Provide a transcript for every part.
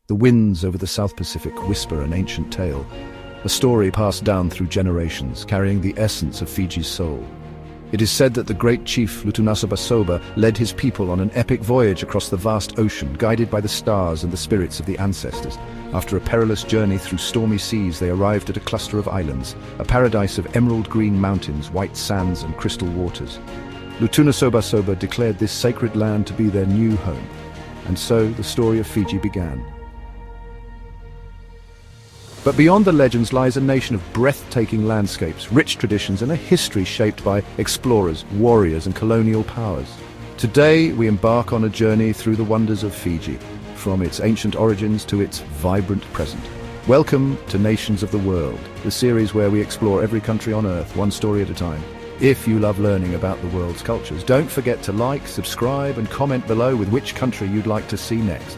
The winds over the South Pacific whisper an ancient tale, a story passed down through generations, carrying the essence of Fiji's soul. It is said that the great chief Lutunasobasoba led his people on an epic voyage across the vast ocean, guided by the stars and the spirits of the ancestors. After a perilous journey through stormy seas, they arrived at a cluster of islands, a paradise of emerald green mountains, white sands and crystal waters. Lutunasobasoba declared this sacred land to be their new home, and so the story of Fiji began. But beyond the legends lies a nation of breathtaking landscapes, rich traditions, and a history shaped by explorers, warriors, and colonial powers. Today, we embark on a journey through the wonders of Fiji, from its ancient origins to its vibrant present. Welcome to Nations of the World, the series where we explore every country on Earth, one story at a time. If you love learning about the world's cultures, don't forget to like, subscribe, and comment below with which country you'd like to see next.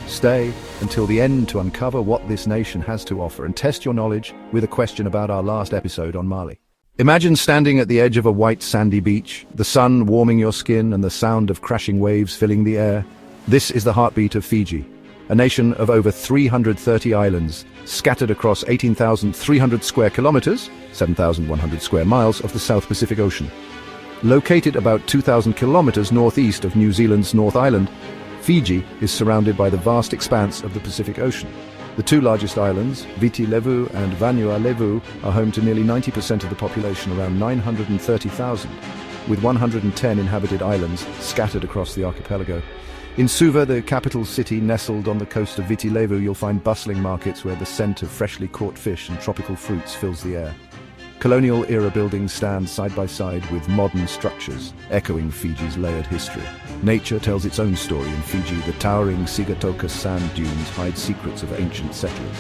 Stay until the end to uncover what this nation has to offer and test your knowledge with a question about our last episode on Mali. Imagine standing at the edge of a white sandy beach, the sun warming your skin and the sound of crashing waves filling the air. This is the heartbeat of Fiji, a nation of over 330 islands, scattered across 18,300 square kilometers, 7,100 square miles of the South Pacific Ocean. Located about 2,000 kilometers northeast of New Zealand's North Island, Fiji is surrounded by the vast expanse of the Pacific Ocean. The two largest islands, Viti Levu and Vanua Levu, are home to nearly 90% of the population, around 930,000, with 110 inhabited islands scattered across the archipelago. In Suva, the capital city nestled on the coast of Viti Levu, you'll find bustling markets where the scent of freshly caught fish and tropical fruits fills the air. Colonial-era buildings stand side by side with modern structures, echoing Fiji's layered history. Nature tells its own story in Fiji. The towering Sigatoka sand dunes hide secrets of ancient settlers.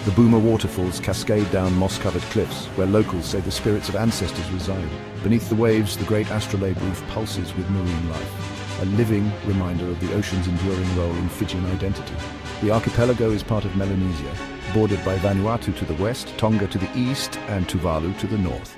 The Boomer waterfalls cascade down moss-covered cliffs, where locals say the spirits of ancestors reside. Beneath the waves, the great astrolabe reef pulses with marine life, a living reminder of the ocean's enduring role in Fijian identity. The archipelago is part of Melanesia, bordered by Vanuatu to the west, Tonga to the east, and Tuvalu to the north.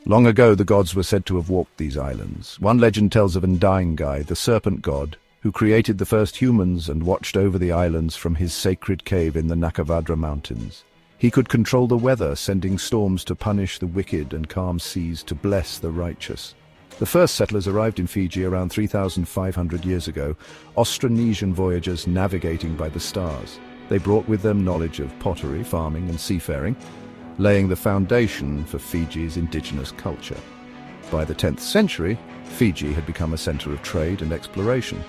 Long ago, the gods were said to have walked these islands. One legend tells of Degei, the serpent god, who created the first humans and watched over the islands from his sacred cave in the Nakavadra Mountains. He could control the weather, sending storms to punish the wicked and calm seas to bless the righteous. The first settlers arrived in Fiji around 3,500 years ago, Austronesian voyagers navigating by the stars. They brought with them knowledge of pottery, farming, and seafaring, laying the foundation for Fiji's indigenous culture. By the 10th century, Fiji had become a center of trade and exploration.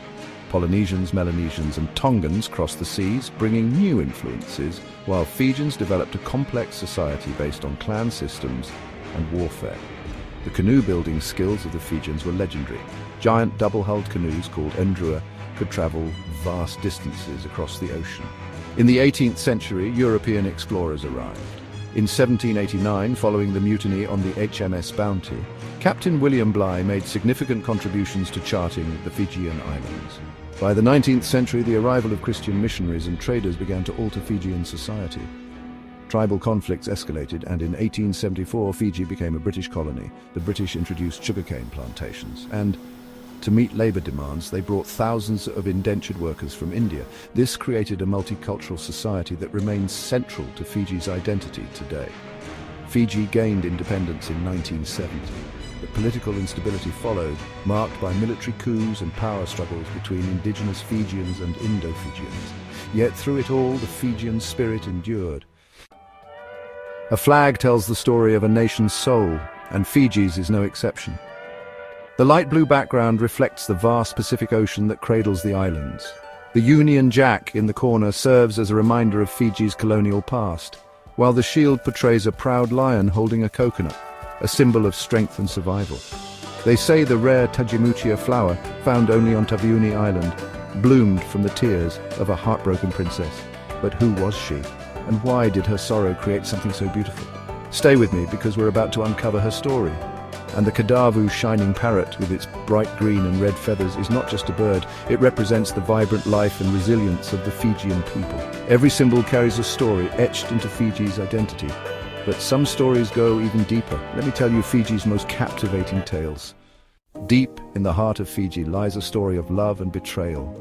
Polynesians, Melanesians, and Tongans crossed the seas, bringing new influences, while Fijians developed a complex society based on clan systems and warfare. The canoe-building skills of the Fijians were legendary. Giant double-hulled canoes called endrua could travel vast distances across the ocean. In the 18th century, European explorers arrived. In 1789, following the mutiny on the HMS Bounty, Captain William Bligh made significant contributions to charting the Fijian islands. By the 19th century, the arrival of Christian missionaries and traders began to alter Fijian society. Tribal conflicts escalated, and in 1874, Fiji became a British colony. The British introduced sugarcane plantations, and to meet labor demands, they brought thousands of indentured workers from India. This created a multicultural society that remains central to Fiji's identity today. Fiji gained independence in 1970. But political instability followed, marked by military coups and power struggles between indigenous Fijians and Indo-Fijians. Yet through it all, the Fijian spirit endured. A flag tells the story of a nation's soul, and Fiji's is no exception. The light blue background reflects the vast Pacific Ocean that cradles the islands. The Union Jack in the corner serves as a reminder of Fiji's colonial past, while the shield portrays a proud lion holding a coconut, a symbol of strength and survival. They say the rare Tajimuchia flower, found only on Taveuni Island, bloomed from the tears of a heartbroken princess. But who was she? And why did her sorrow create something so beautiful? Stay with me, because we're about to uncover her story. And the Kadavu shining parrot with its bright green and red feathers is not just a bird, it represents the vibrant life and resilience of the Fijian people. Every symbol carries a story etched into Fiji's identity. But some stories go even deeper. Let me tell you Fiji's most captivating tales. Deep in the heart of Fiji lies a story of love and betrayal.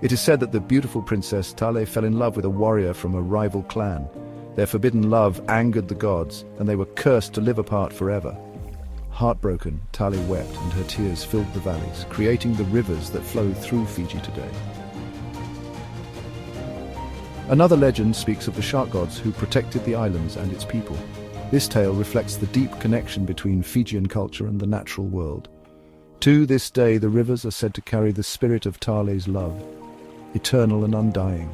It is said that the beautiful princess Talei fell in love with a warrior from a rival clan. Their forbidden love angered the gods, and they were cursed to live apart forever. Heartbroken, Talei wept, and her tears filled the valleys, creating the rivers that flow through Fiji today. Another legend speaks of the shark gods who protected the islands and its people. This tale reflects the deep connection between Fijian culture and the natural world. To this day, the rivers are said to carry the spirit of Talei's love, eternal and undying.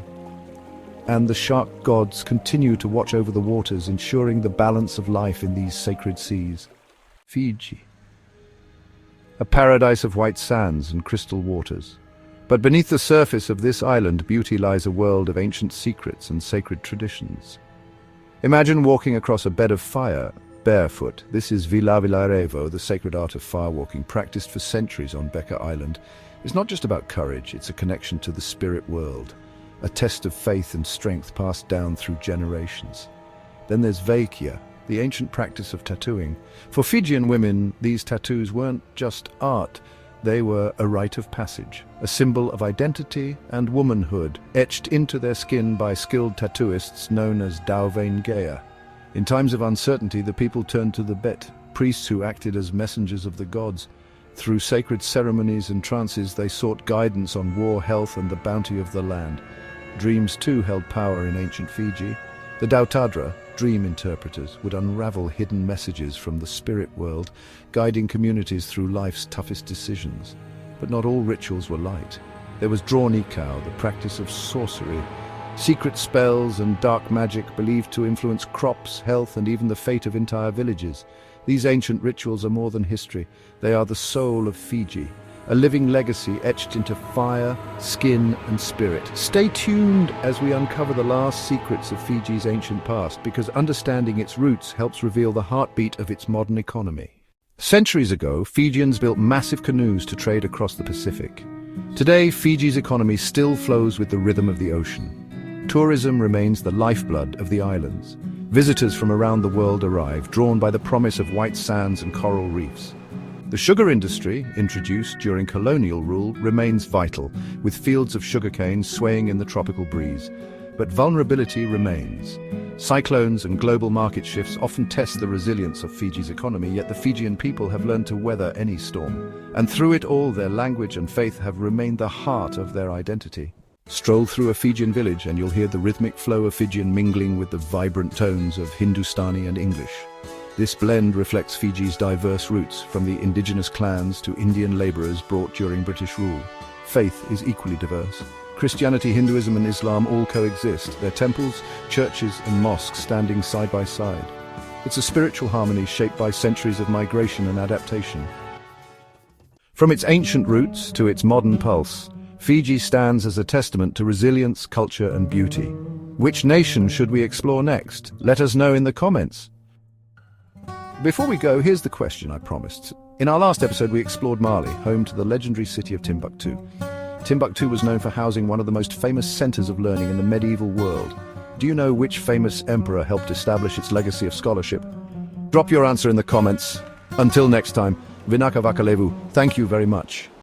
And the shark gods continue to watch over the waters, ensuring the balance of life in these sacred seas. Fiji, a paradise of white sands and crystal waters. But beneath the surface of this island, beauty lies a world of ancient secrets and sacred traditions. Imagine walking across a bed of fire, barefoot. This is Vilavilarevo, the sacred art of firewalking, practiced for centuries on Beka Island. It's not just about courage, it's a connection to the spirit world, a test of faith and strength passed down through generations. Then there's Vaikia, the ancient practice of tattooing. For Fijian women, these tattoos weren't just art, they were a rite of passage, a symbol of identity and womanhood, etched into their skin by skilled tattooists known as Degei. In times of uncertainty, the people turned to the Bet, priests who acted as messengers of the gods. Through sacred ceremonies and trances, they sought guidance on war, health, and the bounty of the land. Dreams too held power in ancient Fiji. The Dautadra, dream interpreters, would unravel hidden messages from the spirit world, guiding communities through life's toughest decisions. But not all rituals were light. There was Draw Nikau, the practice of sorcery, secret spells and dark magic believed to influence crops, health, and even the fate of entire villages. These ancient rituals are more than history. They are the soul of Fiji, a living legacy etched into fire, skin, and spirit. Stay tuned as we uncover the last secrets of Fiji's ancient past, because understanding its roots helps reveal the heartbeat of its modern economy. Centuries ago, Fijians built massive canoes to trade across the Pacific. Today, Fiji's economy still flows with the rhythm of the ocean. Tourism remains the lifeblood of the islands. Visitors from around the world arrive, drawn by the promise of white sands and coral reefs. The sugar industry, introduced during colonial rule, remains vital, with fields of sugarcane swaying in the tropical breeze. But vulnerability remains. Cyclones and global market shifts often test the resilience of Fiji's economy, yet the Fijian people have learned to weather any storm. And through it all, their language and faith have remained the heart of their identity. Stroll through a Fijian village and you'll hear the rhythmic flow of Fijian mingling with the vibrant tones of Hindustani and English. This blend reflects Fiji's diverse roots, from the indigenous clans to Indian laborers brought during British rule. Faith is equally diverse. Christianity, Hinduism, and Islam all coexist, their temples, churches, and mosques standing side by side. It's a spiritual harmony shaped by centuries of migration and adaptation. From its ancient roots to its modern pulse, Fiji stands as a testament to resilience, culture, and beauty. Which nation should we explore next? Let us know in the comments. Before we go, here's the question I promised. In our last episode, we explored Mali, home to the legendary city of Timbuktu. Timbuktu was known for housing one of the most famous centers of learning in the medieval world. Do you know which famous emperor helped establish its legacy of scholarship? Drop your answer in the comments. Until next time, Vinaka Vakalevu, thank you very much.